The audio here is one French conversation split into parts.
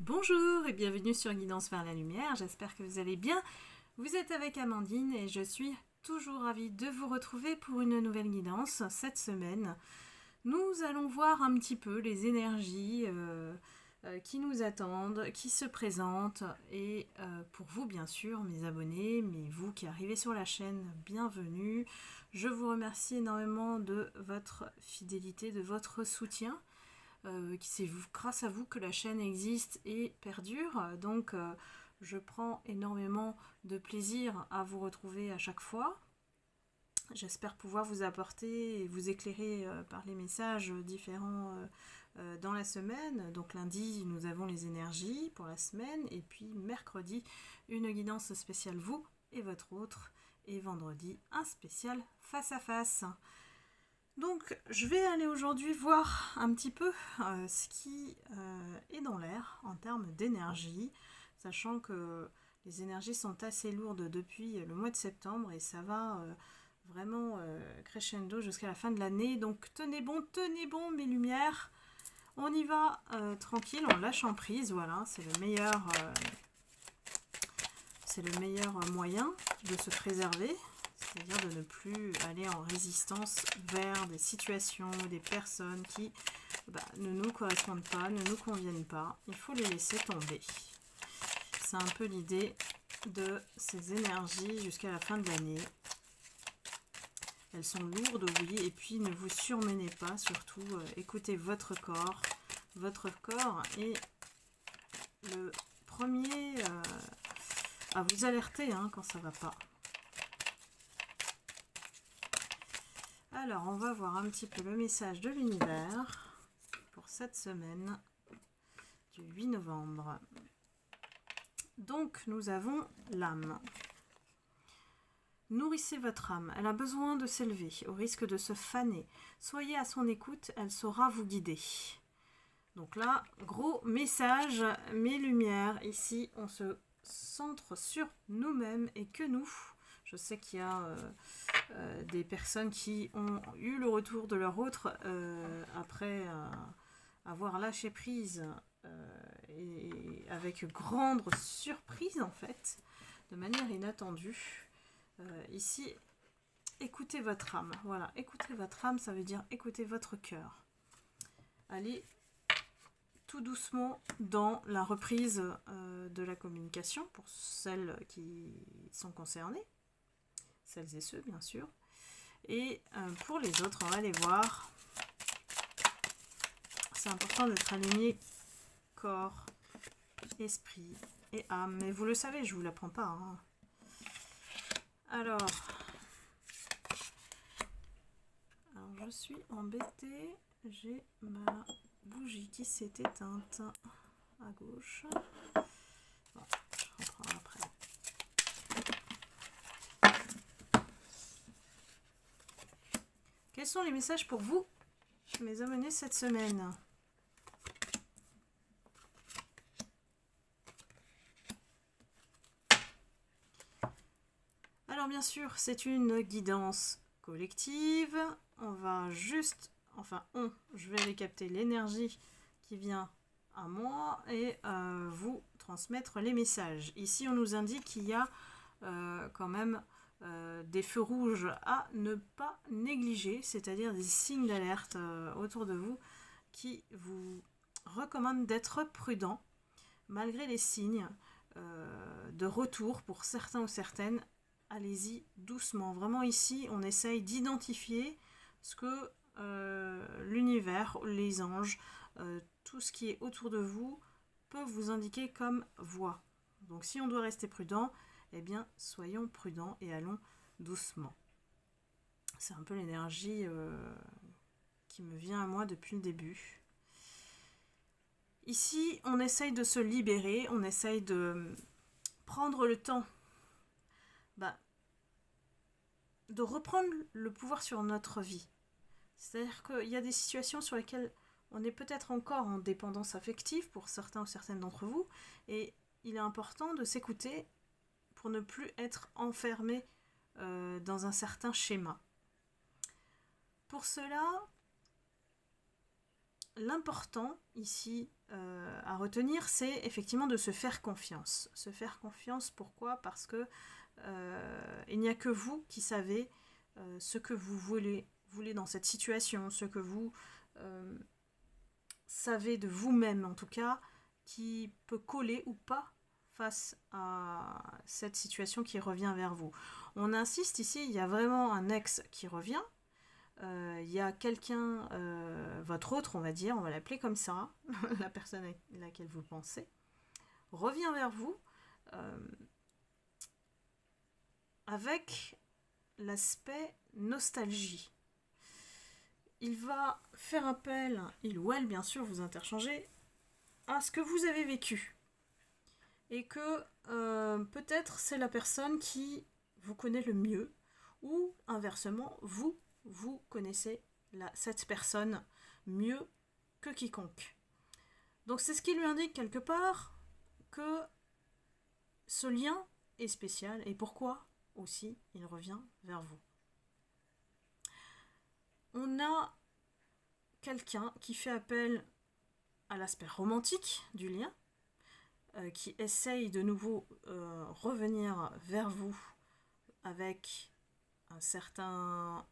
Bonjour et bienvenue sur Guidance vers la lumière, j'espère que vous allez bien. Vous êtes avec Amandine et je suis toujours ravie de vous retrouver pour une nouvelle guidance. Cette semaine, nous allons voir un petit peu les énergies qui nous attendent, qui se présentent. Et pour vous bien sûr, mes abonnés, mais vous qui arrivez sur la chaîne, bienvenue. Je vous remercie énormément de votre fidélité, de votre soutien. C'est grâce à vous que la chaîne existe et perdure, donc je prends énormément de plaisir à vous retrouver à chaque fois. J'espère pouvoir vous apporter et vous éclairer par les messages différents dans la semaine. Donc lundi, nous avons les énergies pour la semaine, et puis mercredi, une guidance spéciale vous et votre autre, et vendredi, un spécial face à face. Donc je vais aller aujourd'hui voir un petit peu ce qui est dans l'air en termes d'énergie, sachant que les énergies sont assez lourdes depuis le mois de septembre et ça va vraiment crescendo jusqu'à la fin de l'année. Donc tenez bon mes lumières, on y va tranquille, en lâchant prise, voilà, c'est le meilleur moyen de se préserver. C'est-à-dire de ne plus aller en résistance vers des situations, des personnes qui ne nous correspondent pas, ne nous conviennent pas. Il faut les laisser tomber. C'est un peu l'idée de ces énergies jusqu'à la fin de l'année. Elles sont lourdes, oui, et puis ne vous surmenez pas, surtout écoutez votre corps. Votre corps est le premier à vous alerter quand ça ne va pas. Alors, on va voir un petit peu le message de l'univers pour cette semaine du 8 novembre. Donc, nous avons l'âme. Nourrissez votre âme, elle a besoin de s'élever, au risque de se faner. Soyez à son écoute, elle saura vous guider. Donc là, gros message, mes lumières. Ici, on se centre sur nous-mêmes et que nous. Je sais qu'il y a des personnes qui ont eu le retour de leur autre après avoir lâché prise et avec grande surprise en fait, de manière inattendue. Ici, écoutez votre âme. Voilà, écoutez votre âme, ça veut dire écoutez votre cœur. Allez tout doucement dans la reprise de la communication pour celles qui sont concernées. Celles et ceux, bien sûr. Et pour les autres, on va les voir. C'est important d'être aligné corps, esprit et âme. Mais vous le savez, je ne vous l'apprends pas. Alors, je suis embêtée. J'ai ma bougie qui s'est éteinte à gauche. Bon, je reprends après. Quels sont les messages pour vous, mes abonnés, cette semaine? Alors bien sûr, c'est une guidance collective. On va juste, je vais aller capter l'énergie qui vient à moi et vous transmettre les messages. Ici, on nous indique qu'il y a quand même des feux rouges à ne pas négliger, c'est-à-dire des signes d'alerte autour de vous qui vous recommandent d'être prudent malgré les signes de retour pour certains ou certaines. Allez-y doucement. Vraiment ici, on essaye d'identifier ce que l'univers, les anges, tout ce qui est autour de vous peut vous indiquer comme voie. Donc si on doit rester prudent, eh bien, soyons prudents et allons doucement. C'est un peu l'énergie qui me vient à moi depuis le début. Ici, on essaye de se libérer, on essaye de prendre le temps de reprendre le pouvoir sur notre vie. C'est-à-dire qu'il y a des situations sur lesquelles on est peut-être encore en dépendance affective pour certains ou certaines d'entre vous, et il est important de s'écouter pour ne plus être enfermé dans un certain schéma. Pour cela, l'important ici à retenir, c'est effectivement de se faire confiance. Se faire confiance, pourquoi? Parce que il n'y a que vous qui savez ce que vous voulez dans cette situation, ce que vous savez de vous-même en tout cas, qui peut coller ou pas face à cette situation qui revient vers vous. On insiste ici, il y a vraiment un ex qui revient, il y a quelqu'un, votre autre on va dire, on va l'appeler comme ça, la personne à laquelle vous pensez, revient vers vous avec l'aspect nostalgie. Il va faire appel, il ou elle bien sûr, vous interchangez, à ce que vous avez vécu. Et que peut-être c'est la personne qui vous connaît le mieux, ou inversement, vous connaissez cette personne mieux que quiconque. Donc c'est ce qui lui indique quelque part que ce lien est spécial, et pourquoi aussi il revient vers vous. On a quelqu'un qui fait appel à l'aspect romantique du lien, qui essaye de nouveau revenir vers vous avec un certain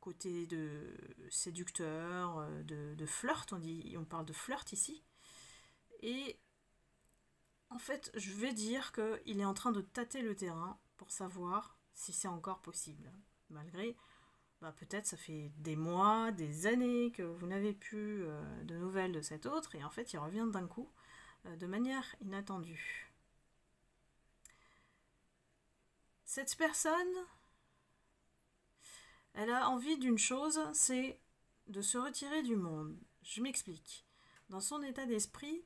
côté de séducteur, de flirt, on parle de flirt ici. Et en fait, je vais dire qu'il est en train de tâter le terrain pour savoir si c'est encore possible. Malgré, peut-être ça fait des mois, des années que vous n'avez plus de nouvelles de cet autre, et en fait il revient d'un coup, de manière inattendue. Cette personne, elle a envie d'une chose, c'est de se retirer du monde. Je m'explique. Dans son état d'esprit,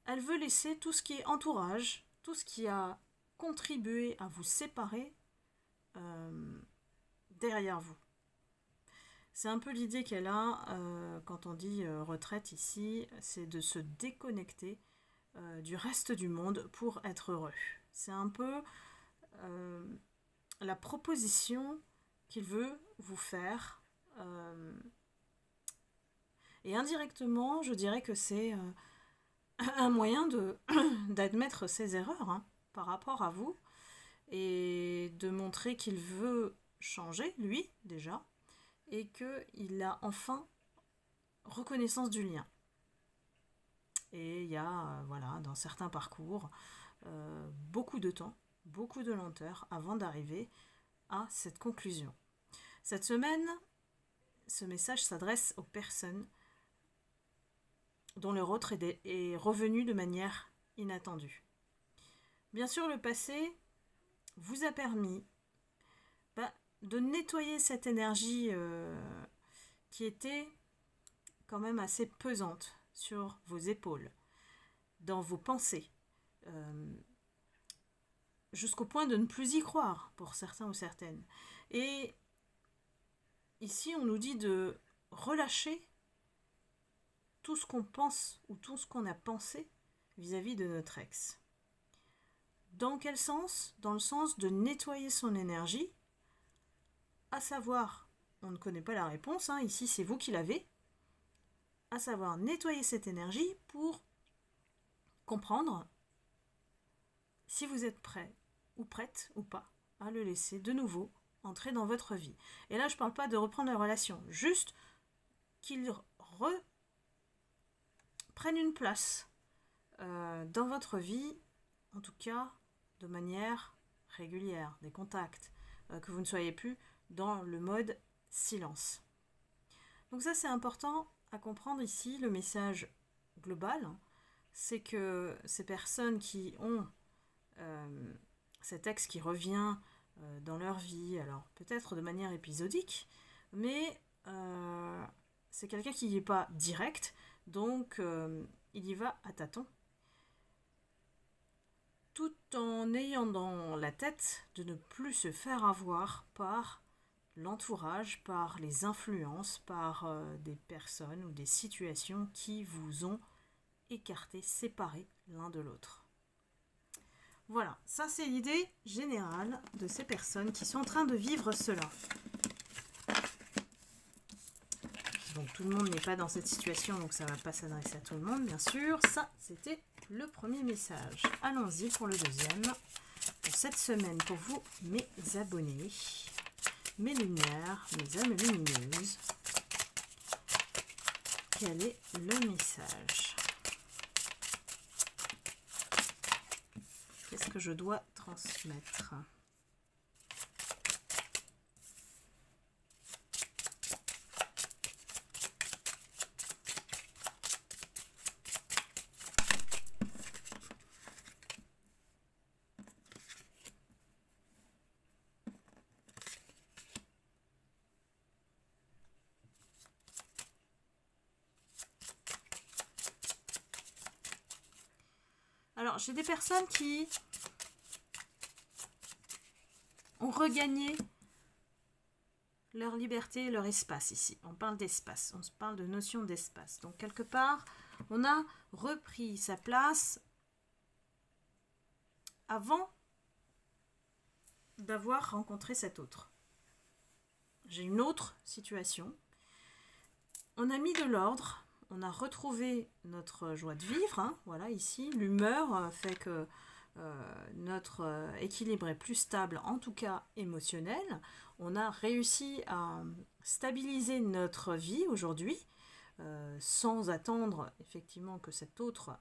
elle veut laisser tout ce qui est entourage, tout ce qui a contribué à vous séparer derrière vous. C'est un peu l'idée qu'elle a quand on dit retraite ici, c'est de se déconnecter du reste du monde pour être heureux. C'est un peu la proposition qu'il veut vous faire. Et indirectement, je dirais que c'est un moyen d'admettre ses erreurs par rapport à vous et de montrer qu'il veut changer, lui, déjà, et qu'il a enfin reconnaissance du lien. Et il y a, dans certains parcours, beaucoup de temps, beaucoup de lenteur avant d'arriver à cette conclusion. Cette semaine, ce message s'adresse aux personnes dont leur autre est revenu de manière inattendue. Bien sûr, le passé vous a permis de nettoyer cette énergie qui était quand même assez pesante sur vos épaules, dans vos pensées, jusqu'au point de ne plus y croire pour certains ou certaines. Et ici, on nous dit de relâcher tout ce qu'on pense ou tout ce qu'on a pensé vis-à-vis de notre ex. Dans quel sens? Dans le sens de nettoyer son énergie, à savoir, on ne connaît pas la réponse, ici c'est vous qui l'avez, à savoir nettoyer cette énergie pour comprendre si vous êtes prêt ou prête ou pas à le laisser de nouveau entrer dans votre vie. Et là je ne parle pas de reprendre la relation, juste qu'il prenne une place dans votre vie, en tout cas de manière régulière, des contacts, que vous ne soyez plus dans le mode silence. Donc ça c'est important à comprendre ici. Le message global, c'est que ces personnes qui ont cet ex qui revient dans leur vie, alors peut-être de manière épisodique, mais c'est quelqu'un qui n'y est pas direct, donc il y va à tâtons, tout en ayant dans la tête de ne plus se faire avoir par l'entourage, par les influences, par des personnes ou des situations qui vous ont écarté, séparé l'un de l'autre. Voilà, ça c'est l'idée générale de ces personnes qui sont en train de vivre cela. Donc tout le monde n'est pas dans cette situation, donc ça ne va pas s'adresser à tout le monde, bien sûr. Ça, c'était le premier message. Allons-y pour le deuxième. Pour cette semaine, pour vous, mes abonnés, mes lumières, mes âmes lumineuses. Quel est le message? Qu'est-ce que je dois transmettre? Alors, j'ai des personnes qui ont regagné leur liberté, leur espace ici. On parle d'espace, on se parle de notion d'espace. Donc, quelque part, on a repris sa place avant d'avoir rencontré cet autre. J'ai une autre situation. On a mis de l'ordre. On a retrouvé notre joie de vivre, hein, voilà, ici. L'humeur fait que notre équilibre est plus stable, en tout cas émotionnel. On a réussi à stabiliser notre vie aujourd'hui, sans attendre effectivement que cet autre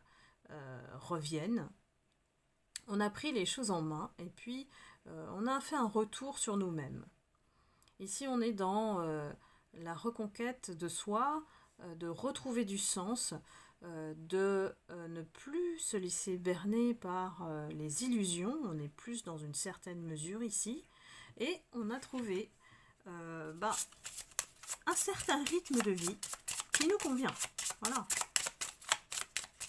revienne. On a pris les choses en main et puis on a fait un retour sur nous-mêmes. Ici, on est dans la reconquête de soi, de retrouver du sens, de ne plus se laisser berner par les illusions. On est plus dans une certaine mesure ici. Et on a trouvé un certain rythme de vie qui nous convient. Voilà.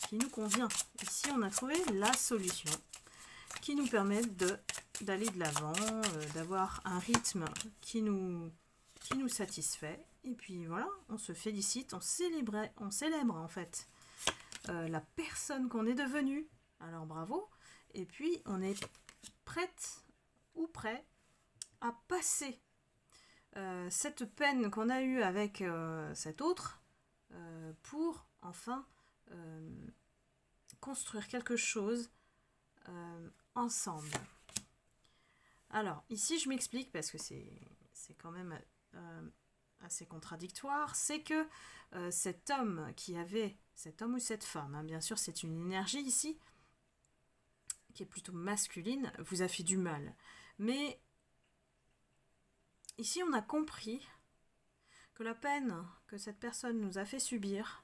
Qui nous convient. Ici, on a trouvé la solution qui nous permet d'aller de l'avant, d'avoir un rythme qui nous satisfait. Et puis voilà, on se félicite, on célèbre en fait la personne qu'on est devenue. Alors bravo. Et puis on est prête ou prêt à passer cette peine qu'on a eue avec cet autre pour enfin construire quelque chose ensemble. Alors ici je m'explique parce que c'est quand même assez contradictoire, c'est que cet homme ou cette femme, hein, bien sûr c'est une énergie ici, qui est plutôt masculine, vous a fait du mal. Mais ici on a compris que la peine que cette personne nous a fait subir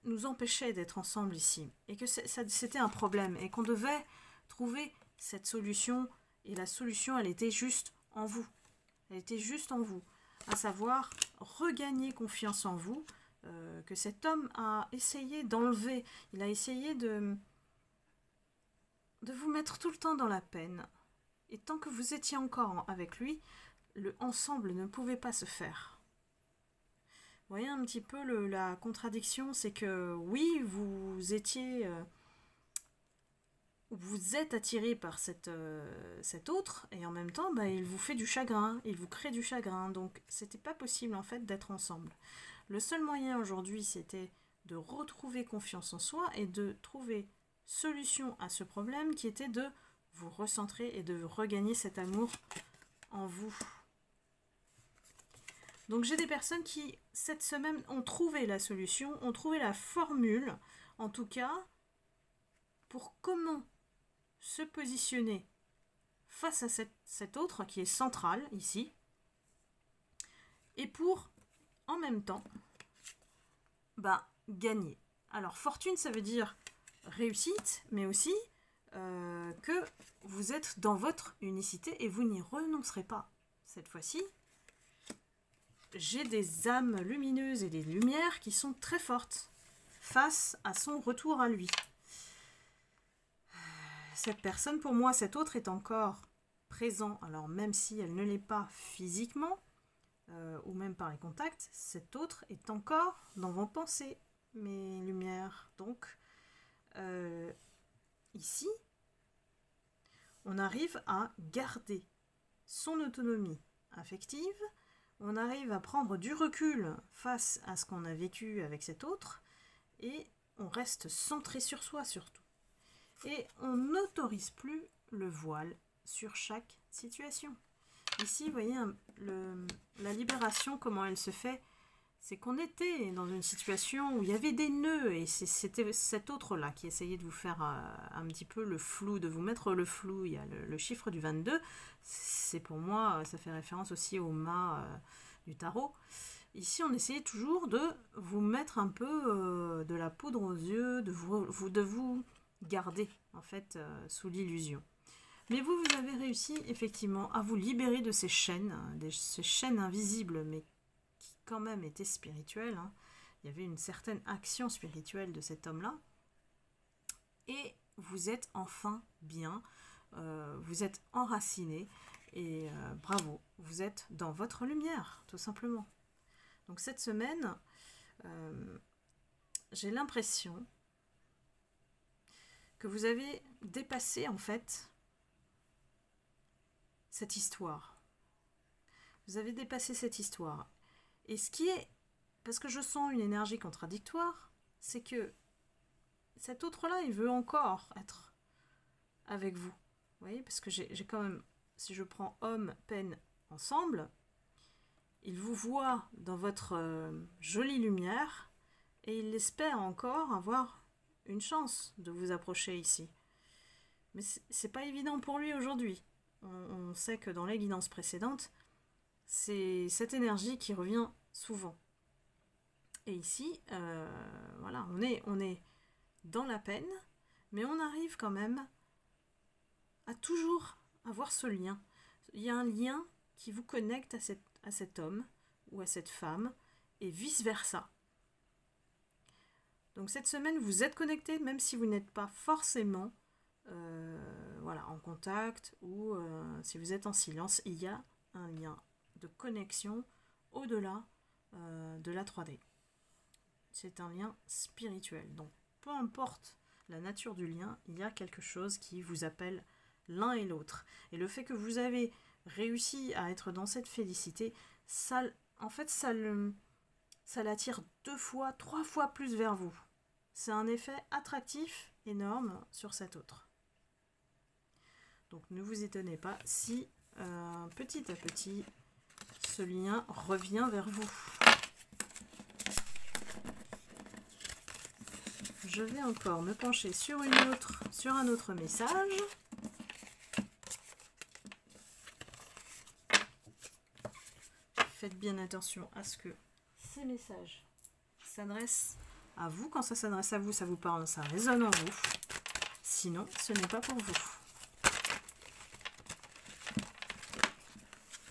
nous empêchait d'être ensemble ici. Et que c'était un problème et qu'on devait trouver cette solution. Et la solution, elle était juste en vous. Elle était juste en vous. À savoir, regagner confiance en vous, que cet homme a essayé d'enlever. Il a essayé de vous mettre tout le temps dans la peine. Et tant que vous étiez encore avec lui, le ensemble ne pouvait pas se faire. Vous voyez un petit peu la contradiction, c'est que oui, vous êtes attiré par cet autre, et en même temps, il vous fait du chagrin, il vous crée du chagrin, donc c'était pas possible en fait d'être ensemble. Le seul moyen aujourd'hui, c'était de retrouver confiance en soi et de trouver solution à ce problème qui était de vous recentrer et de regagner cet amour en vous. Donc j'ai des personnes qui, cette semaine, ont trouvé la solution, ont trouvé la formule, en tout cas, pour comment se positionner face à cet autre qui est central ici, et pour, en même temps, gagner. Alors, fortune, ça veut dire réussite, mais aussi que vous êtes dans votre unicité et vous n'y renoncerez pas. Cette fois-ci, j'ai des âmes lumineuses et des lumières qui sont très fortes face à son retour à lui. Cette personne, pour moi, cet autre est encore présent. Alors même si elle ne l'est pas physiquement, ou même par les contacts, cet autre est encore dans vos pensées, mes lumières. Donc, ici, on arrive à garder son autonomie affective. on arrive à prendre du recul face à ce qu'on a vécu avec cet autre, et on reste centré sur soi surtout. Et on n'autorise plus le voile sur chaque situation. Ici, vous voyez, la libération, comment elle se fait, c'est qu'on était dans une situation où il y avait des nœuds, et c'était cet autre-là qui essayait de vous faire un petit peu le flou, de vous mettre le flou. Il y a le chiffre du 22, c'est pour moi, ça fait référence aussi au mât du tarot. Ici, on essayait toujours de vous mettre un peu de la poudre aux yeux, de vous garder, en fait, sous l'illusion. Mais vous avez réussi, effectivement, à vous libérer de ces chaînes invisibles, mais qui quand même étaient spirituelles. Hein. Il y avait une certaine action spirituelle de cet homme-là. Et vous êtes enfin bien, vous êtes enraciné, et bravo, vous êtes dans votre lumière, tout simplement. Donc cette semaine, j'ai l'impression que vous avez dépassé en fait cette histoire. Vous avez dépassé cette histoire. Et ce qui est, parce que je sens une énergie contradictoire, c'est que cet autre-là, il veut encore être avec vous. Vous voyez, parce que j'ai quand même, si je prends homme, peine ensemble, il vous voit dans votre jolie lumière et il espère encore avoir une chance de vous approcher ici. Mais c'est pas évident pour lui aujourd'hui. On sait que dans les guidances précédentes, c'est cette énergie qui revient souvent. Et ici, voilà, on est dans la peine, mais on arrive quand même à toujours avoir ce lien. Il y a un lien qui vous connecte à cet homme ou à cette femme, et vice-versa. Donc cette semaine, vous êtes connectés, même si vous n'êtes pas forcément voilà, en contact, ou si vous êtes en silence, il y a un lien de connexion au-delà de la 3D. C'est un lien spirituel. Donc peu importe la nature du lien, il y a quelque chose qui vous appelle l'un et l'autre. Et le fait que vous avez réussi à être dans cette félicité, ça, en fait, ça l'attire 2 fois, 3 fois plus vers vous. C'est un effet attractif énorme sur cet autre. Donc ne vous étonnez pas si petit à petit ce lien revient vers vous. Je vais encore me pencher sur un autre message. Faites bien attention à ce que ces messages s'adressent à vous. Quand ça s'adresse à vous, ça vous parle, ça résonne en vous. Sinon, ce n'est pas pour vous.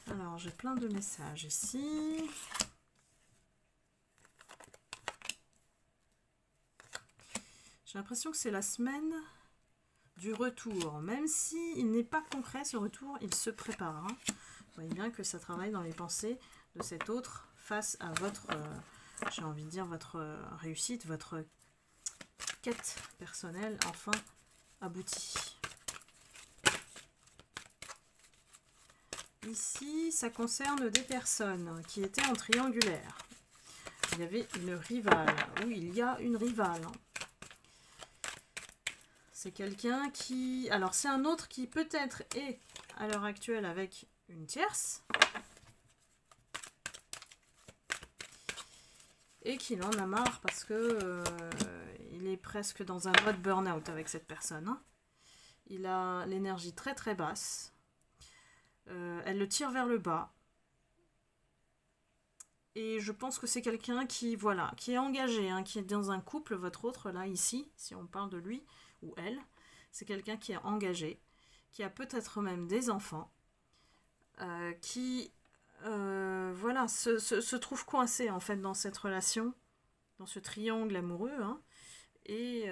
Alors, j'ai plein de messages ici. J'ai l'impression que c'est la semaine du retour. Même s'il n'est pas concret, ce retour, il se prépare. Hein. Vous voyez bien que ça travaille dans les pensées de cet autre face à votre, j'ai envie de dire, votre réussite, votre quête personnelle, enfin, aboutie. Ici, ça concerne des personnes qui étaient en triangulaire. Il y avait une rivale, ou il y a une rivale. C'est quelqu'un qui... Alors, c'est un autre qui peut-être est, à l'heure actuelle, avec une tierce. Et qu'il en a marre parce que il est presque dans un mode burn-out avec cette personne. Hein. Il a l'énergie très très basse. Elle le tire vers le bas. Et je pense que c'est quelqu'un qui, voilà, qui est engagé, hein, qui est dans un couple, votre autre, là, ici, si on parle de lui ou elle. C'est quelqu'un qui est engagé, qui a peut-être même des enfants, qui... voilà, se trouve coincé en fait dans cette relation, dans ce triangle amoureux, hein, et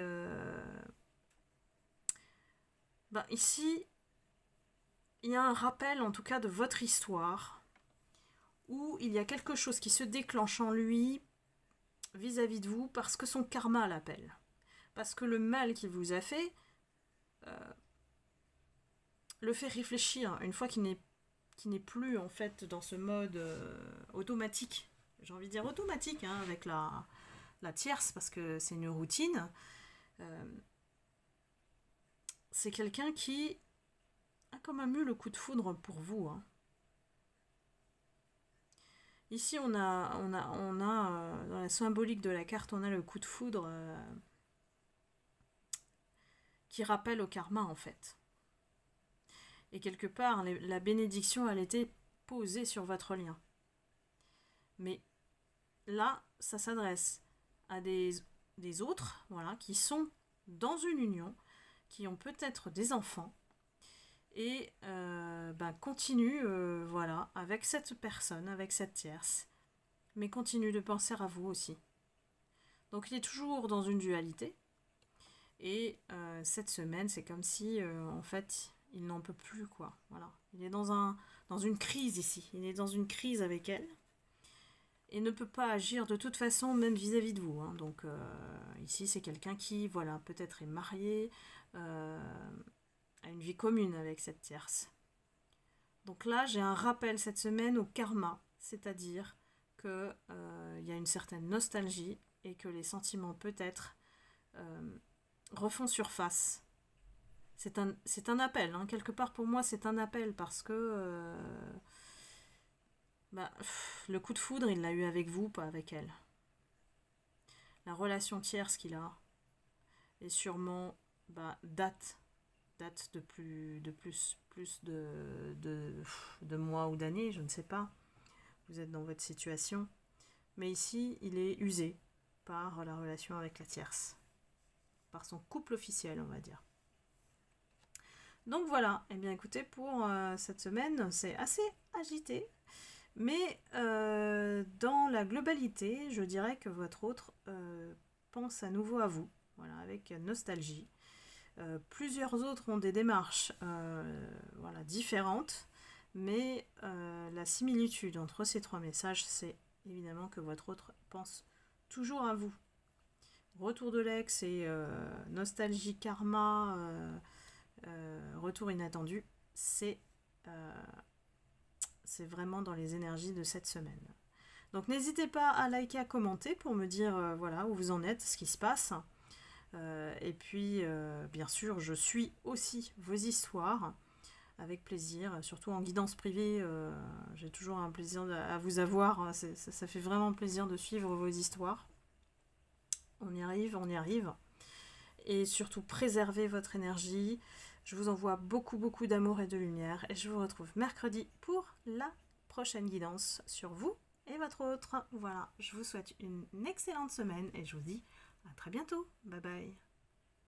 ici il y a un rappel en tout cas de votre histoire où il y a quelque chose qui se déclenche en lui vis-à-vis de vous parce que son karma l'appelle, parce que le mal qu'il vous a fait le fait réfléchir une fois qu'il n'est qui n'est plus en fait dans ce mode automatique. J'ai envie de dire automatique, hein, avec la tierce, parce que c'est une routine. C'est quelqu'un qui a quand même eu le coup de foudre pour vous. Hein. Ici, on a dans la symbolique de la carte, on a le coup de foudre qui rappelle au karma, en fait. Et quelque part, la bénédiction, elle était posée sur votre lien. Mais là, ça s'adresse à des autres, voilà, qui sont dans une union, qui ont peut-être des enfants, et continue voilà, avec cette personne, avec cette tierce, mais continue de penser à vous aussi. Donc il est toujours dans une dualité, et cette semaine, c'est comme si, en fait, il n'en peut plus, quoi. Voilà. Il est dans une crise ici, il est dans une crise avec elle, et ne peut pas agir de toute façon, même vis-à-vis de vous. Hein. Donc ici, c'est quelqu'un qui, voilà, peut-être est marié, a une vie commune avec cette tierce. Donc là, j'ai un rappel cette semaine au karma, c'est-à-dire qu'il y a une certaine nostalgie et que les sentiments peut-être refont surface. C'est un appel, hein. Quelque part pour moi c'est un appel parce que le coup de foudre il l'a eu avec vous, pas avec elle. La relation tierce qu'il a est sûrement date de plus de mois ou d'années, je ne sais pas. Vous êtes dans votre situation. Mais ici, il est usé par la relation avec la tierce. Par son couple officiel, on va dire. Donc voilà, eh bien écoutez, pour cette semaine, c'est assez agité. Mais dans la globalité, je dirais que votre autre pense à nouveau à vous. Voilà, avec nostalgie. Plusieurs autres ont des démarches voilà, différentes, mais la similitude entre ces trois messages, c'est évidemment que votre autre pense toujours à vous. Retour de l'ex et nostalgie, karma, retour inattendu, c'est vraiment dans les énergies de cette semaine. Donc n'hésitez pas à liker, à commenter pour me dire voilà, où vous en êtes, ce qui se passe. Et puis, bien sûr, je suis aussi vos histoires avec plaisir, surtout en guidance privée. J'ai toujours un plaisir à vous avoir. Ça fait vraiment plaisir de suivre vos histoires. On y arrive, on y arrive. Et surtout, préservez votre énergie. Je vous envoie beaucoup, beaucoup d'amour et de lumière. Et je vous retrouve mercredi pour la prochaine guidance sur vous et votre autre. Voilà, je vous souhaite une excellente semaine et je vous dis à très bientôt. Bye bye.